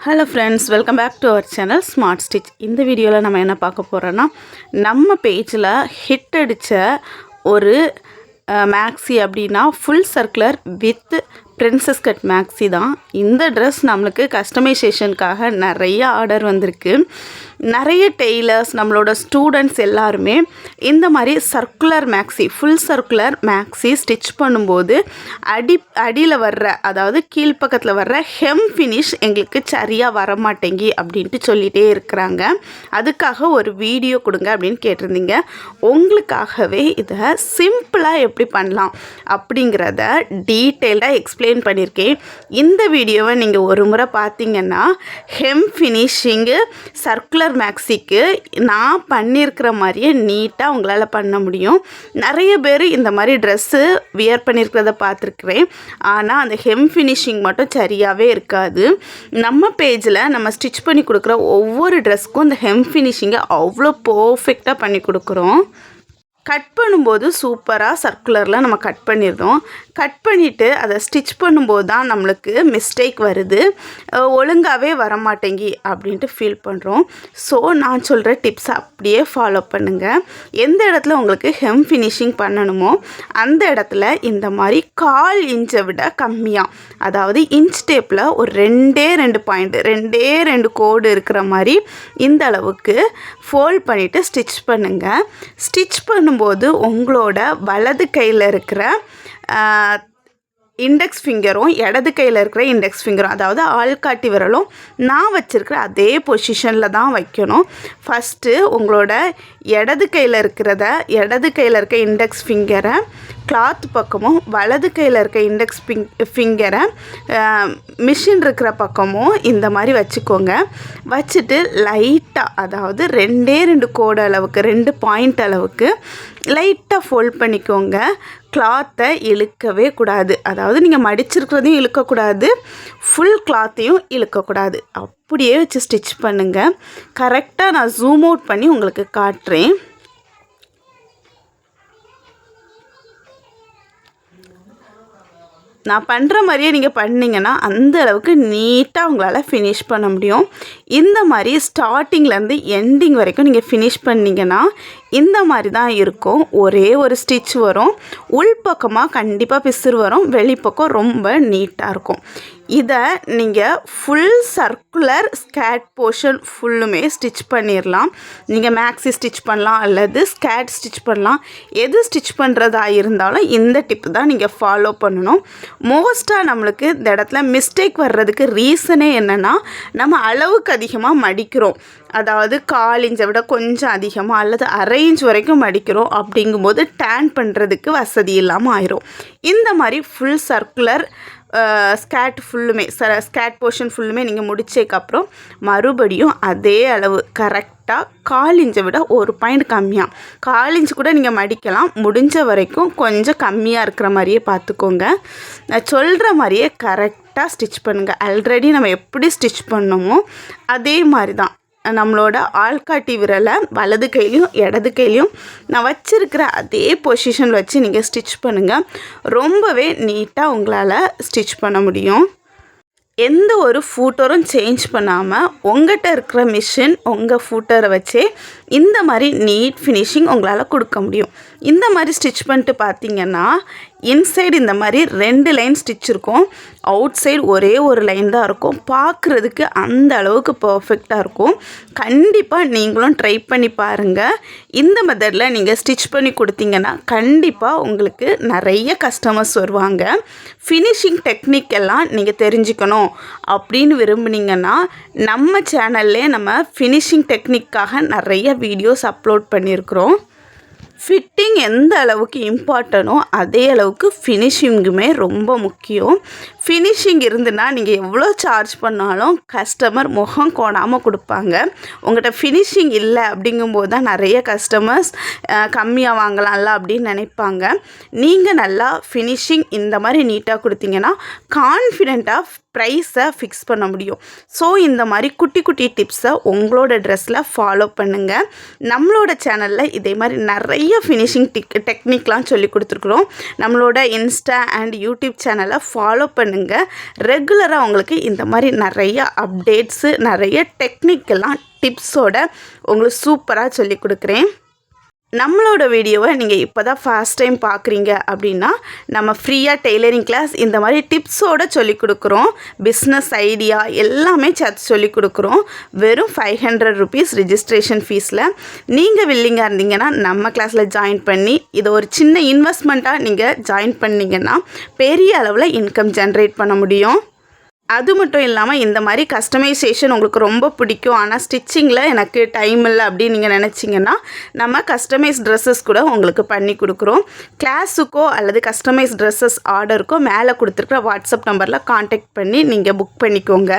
Hello friends, welcome back to our channel smart stitch. இந்த வீடியோவில் நம்ம என்ன பார்க்க போகிறோன்னா, நம்ம பேஜில் ஹிட் அடித்த ஒரு மேக்ஸி அப்படின்னா full circular with princess cut maxi தான். இந்த ட்ரெஸ் நம்மளுக்கு கஸ்டமைசேஷனுக்காக நிறைய ஆர்டர் வந்திருக்கு. நிறைய டெய்லர்ஸ், நம்மளோட ஸ்டூடெண்ட்ஸ் எல்லாருமே இந்த மாதிரி circular maxi, full circular maxi stitch பண்ணும்போது அடியில் வர்ற, அதாவது கீழ்ப்பக்கத்தில் வர்ற ஹெம் ஃபினிஷ் எங்களுக்கு சரியாக வரமாட்டேங்கி அப்படின்ட்டு சொல்லிகிட்டே இருக்கிறாங்க. அதுக்காக ஒரு வீடியோ கொடுங்க அப்படின்னு கேட்டிருந்தீங்க. உங்களுக்காகவே இதை சிம்பிளாக எப்படி பண்ணலாம் அப்படிங்கிறத டீட்டெயில்டாக எக்ஸ்பிளைன் பண்ணியிருக்கேன். இந்த வீடியோவை நீங்கள் ஒரு முறை பார்த்தீங்கன்னா ஹெம் ஃபினிஷிங்கு சர்க்குலர் மேக்ஸிக்கு நான் பண்ணியிருக்கிற மாதிரியே நீட்டாக உங்களால் பண்ண முடியும். நிறைய பேர் இந்த மாதிரி ட்ரெஸ்ஸு வியர் பண்ணியிருக்கிறத பார்த்துருக்குறேன். ஆனால் அந்த ஹெம் ஃபினிஷிங் மட்டும் சரியாகவே இருக்காது. நம்ம பேஜில் நம்ம ஸ்டிச் பண்ணி கொடுக்குற ஒவ்வொரு ட்ரெஸ்க்கும் அந்த ஹெம் ஃபினிஷிங்கை அவ்வளோ பர்ஃபெக்டாக பண்ணி கொடுக்குறோம். கட் பண்ணும்போது சூப்பராக சர்க்குலரில் நம்ம கட் பண்ணிடுறோம். கட் பண்ணிவிட்டு அதை ஸ்டிச் பண்ணும்போது தான் நம்மளுக்கு மிஸ்டேக் வருது, ஒழுங்காகவே வரமாட்டேங்கி அப்படின்ட்டு ஃபீல் பண்ணுறோம். ஸோ நான் சொல்கிற டிப்ஸ் அப்படியே ஃபாலோ பண்ணுங்கள். எந்த இடத்துல உங்களுக்கு ஹெம் ஃபினிஷிங் பண்ணணுமோ அந்த இடத்துல இந்த மாதிரி 1/4 இன்ச்சை விட கம்மியாக, அதாவது இன்ச் டேப்பில் ஒரு 2 பாயிண்ட் 2 கோடு இருக்கிற மாதிரி இந்த அளவுக்கு ஃபோல்ட் பண்ணிவிட்டு ஸ்டிச் பண்ணுங்கள். ஸ்டிச் பண்ணும்போது உங்களோட வலது கையில் இருக்கிற இண்டெக்ஸ் ஃபிங்கரும் இடது கையில் இருக்கிற இண்டெக்ஸ் ஃபிங்கரும், அதாவது ஆள்காட்டி விரலும் நான் வச்சுருக்கிற அதே பொசிஷனில் தான் வைக்கணும். ஃபஸ்ட்டு உங்களோட இடது கையில் இருக்க இண்டெக்ஸ் ஃபிங்கரை கிளாத் பக்கமும் வலது கையில் இருக்க இண்டெக்ஸ் ஃபிங்கரை மிஷின் இருக்கிற பக்கமும் இந்த மாதிரி வச்சுக்கோங்க. வச்சுட்டு லைட்டாக, அதாவது 2 கோடு அளவுக்கு 2 பாயிண்ட் அளவுக்கு லைட்டாக ஃபோல்ட் பண்ணிக்கோங்க. கிளாத்தை இழுக்கவே கூடாது, அதாவது நீங்கள் மடிச்சிருக்கிறதையும் இழுக்கக்கூடாது, ஃபுல் கிளாத்தையும் இழுக்கக்கூடாது. அப்படியே வச்சு ஸ்டிச் பண்ணுங்கள். கரெக்டாக நான் ஜூம் அவுட் பண்ணி உங்களுக்கு காட்டுறேன். நான் பண்ணுற மாதிரியே நீங்கள் பண்ணிங்கன்னா அந்த அளவுக்கு நீட்டாக உங்களால் ஃபினிஷ் பண்ண முடியும். இந்த மாதிரி ஸ்டார்டிங்லேருந்து எண்டிங் வரைக்கும் நீங்கள் ஃபினிஷ் பண்ணிங்கன்னா இந்த மாதிரி தான் இருக்கும். ஒரே ஒரு ஸ்டிச் வரும், உள்பக்கமாக கண்டிப்பாக பிசுறு வரும், வெளிப்பக்கம் ரொம்ப நீட்டாக இருக்கும். இதை நீங்கள் ஃபுல் சர்க்குலர் ஸ்கேட் போர்ஷன் ஃபுல்லுமே ஸ்டிச் பண்ணிடலாம். நீங்கள் மேக்ஸி ஸ்டிச் பண்ணலாம் அல்லது ஸ்கேட் ஸ்டிச் பண்ணலாம். எது ஸ்டிச் பண்ணுறதா இருந்தாலும் இந்த டிப் தான் நீங்கள் ஃபாலோ பண்ணணும். மோஸ்ட்டாக நம்மளுக்கு இந்த இடத்துல மிஸ்டேக் வர்றதுக்கு ரீசனே என்னென்னா, நம்ம அளவுக்கு அதிகமாக மடிக்கிறோம். அதாவது 1/4 இன்ச்சை விட கொஞ்சம் அதிகமாக அல்லது 1/2 இன்ச் வரைக்கும் மடிக்கிறோம். அப்படிங்கும்போது டேன் பண்ணுறதுக்கு வசதி இல்லாமல் ஆயிரும். இந்த மாதிரி ஃபுல் சர்க்குலர் ஸ்கேட் போர்ஷன் ஃபுல்லுமே நீங்கள் முடிச்சதுக்கப்புறம் மறுபடியும் அதே அளவு கரெக்டாக 1/4 இன்ச்சை விட 1 பாயிண்ட் கம்மியாக, 1/4 இன்ச் கூட நீங்கள் மடிக்கலாம். முடிஞ்ச வரைக்கும் கொஞ்சம் கம்மியாக இருக்கிற மாதிரியே பார்த்துக்கோங்க. நான் சொல்கிற மாதிரியே கரெக்டாக ஸ்டிச் பண்ணுங்கள். ஆல்ரெடி நம்ம எப்படி ஸ்டிச் பண்ணோமோ அதே மாதிரி தான் நம்மளோட ஆள்காட்டி விரலை வலது கையிலையும் இடது கையிலையும் நான் வச்சுருக்கிற அதே பொசிஷனில் வச்சு நீங்கள் ஸ்டிச் பண்ணுங்கள். ரொம்பவே நீட்டாக உங்களால் ஸ்டிச் பண்ண முடியும். எந்த ஒரு ஃபூட்டரும் சேஞ்ச் பண்ணாமல் உங்கள்கிட்ட இருக்கிற மிஷின் உங்கள் ஃபூட்டரை வச்சே இந்த மாதிரி நீட் ஃபினிஷிங் உங்களால் கொடுக்க முடியும். இந்த மாதிரி ஸ்டிச் பண்ணிட்டு பார்த்தீங்கன்னா இன்சைடு இந்த மாதிரி 2 லைன் ஸ்டிச் இருக்கும், அவுட் சைடு ஒரே ஒரு லைன் தான் இருக்கும். பார்க்குறதுக்கு அந்த அளவுக்கு பர்ஃபெக்டாக இருக்கும். கண்டிப்பாக நீங்களும் ட்ரை பண்ணி பாருங்கள். இந்த மெத்தடில் நீங்கள் ஸ்டிச் பண்ணி கொடுத்தீங்கன்னா கண்டிப்பாக உங்களுக்கு நிறைய கஸ்டமர்ஸ் வருவாங்க. ஃபினிஷிங் டெக்னிக் எல்லாம் நீங்கள் தெரிஞ்சுக்கணும் அப்படின்னு விரும்புனீங்கன்னா நம்ம சேனல்லே நம்ம ஃபினிஷிங் டெக்னிக்காக நிறைய வீடியோஸ் அப்லோட் பண்ணியிருக்கிறோம். ஃபிட்டிங் எந்த அளவுக்கு இம்பார்ட்டனோ அதே அளவுக்கு ஃபினிஷிங்குமே ரொம்ப முக்கியம். ஃபினிஷிங் இருந்துன்னா நீங்கள் எவ்வளோ சார்ஜ் பண்ணாலும் கஸ்டமர் முகம் கோணாமல் கொடுப்பாங்க. உங்கள்கிட்ட ஃபினிஷிங் இல்லை அப்படிங்கும்போது தான் நிறைய கஸ்டமர்ஸ் கம்மியாக வாங்கலாம்ல அப்படின்னு நினைப்பாங்க. நீங்கள் நல்லா ஃபினிஷிங் இந்த மாதிரி நீட்டாக கொடுத்தீங்கன்னா கான்ஃபிடெண்ட்டாக ப்ரைஸை ஃபிக்ஸ் பண்ண முடியும். ஸோ இந்த மாதிரி குட்டி குட்டி டிப்ஸை உங்களோட ட்ரெஸ்ஸில் ஃபாலோ பண்ணுங்கள். நம்மளோட சேனலில் இதே மாதிரி நிறைய ஃபினிஷிங் டெக்னிக்லாம் சொல்லி கொடுத்துருக்குறோம். நம்மளோட இன்ஸ்டா அண்ட் யூடியூப் சேனலை ஃபாலோ பண்ணுங்கள். ரெகுலராக உங்களுக்கு இந்த மாதிரி நிறைய அப்டேட்ஸு நிறைய டெக்னிக்கெல்லாம் டிப்ஸோட உங்களுக்கு சூப்பராக சொல்லி கொடுக்குறேன். நம்மளோட வீடியோவை நீங்கள் இப்போ தான் ஃபர்ஸ்ட் டைம் பார்க்குறீங்க அப்படின்னா நம்ம ஃப்ரீயாக டெய்லரிங் கிளாஸ் இந்த மாதிரி டிப்ஸோடு சொல்லிக் கொடுக்குறோம். பிஸ்னஸ் ஐடியா எல்லாமே சேர்த்து சொல்லிக் கொடுக்குறோம். வெறும் 500 rupees ரிஜிஸ்ட்ரேஷன் ஃபீஸில் நீங்கள் வில்லிங்காக இருந்தீங்கன்னா நம்ம கிளாஸில் ஜாயின் பண்ணி இதை ஒரு சின்ன இன்வெஸ்ட்மெண்ட்டாக நீங்கள் ஜாயின் பண்ணிங்கன்னா பெரிய அளவில் இன்கம் ஜென்ரேட் பண்ண முடியும். அது மட்டும் இல்லாமல் இந்த மாதிரி கஸ்டமைசேஷன் உங்களுக்கு ரொம்ப பிடிக்கும், ஆனால் ஸ்டிச்சிங்கில் எனக்கு டைம் இல்லை அப்படின்னு நீங்கள் நினச்சிங்கன்னா நம்ம கஸ்டமைஸ் ட்ரெஸ்ஸஸ் கூட உங்களுக்கு பண்ணி கொடுக்குறோம். கிளாஸுக்கோ அல்லது கஸ்டமைஸ் ட்ரெஸ்ஸஸ் ஆர்டருக்கோ மேலே கொடுத்துருக்குற வாட்ஸ்அப் நம்பரில் காண்டாக்ட் பண்ணி நீங்கள் புக் பண்ணிக்கோங்க.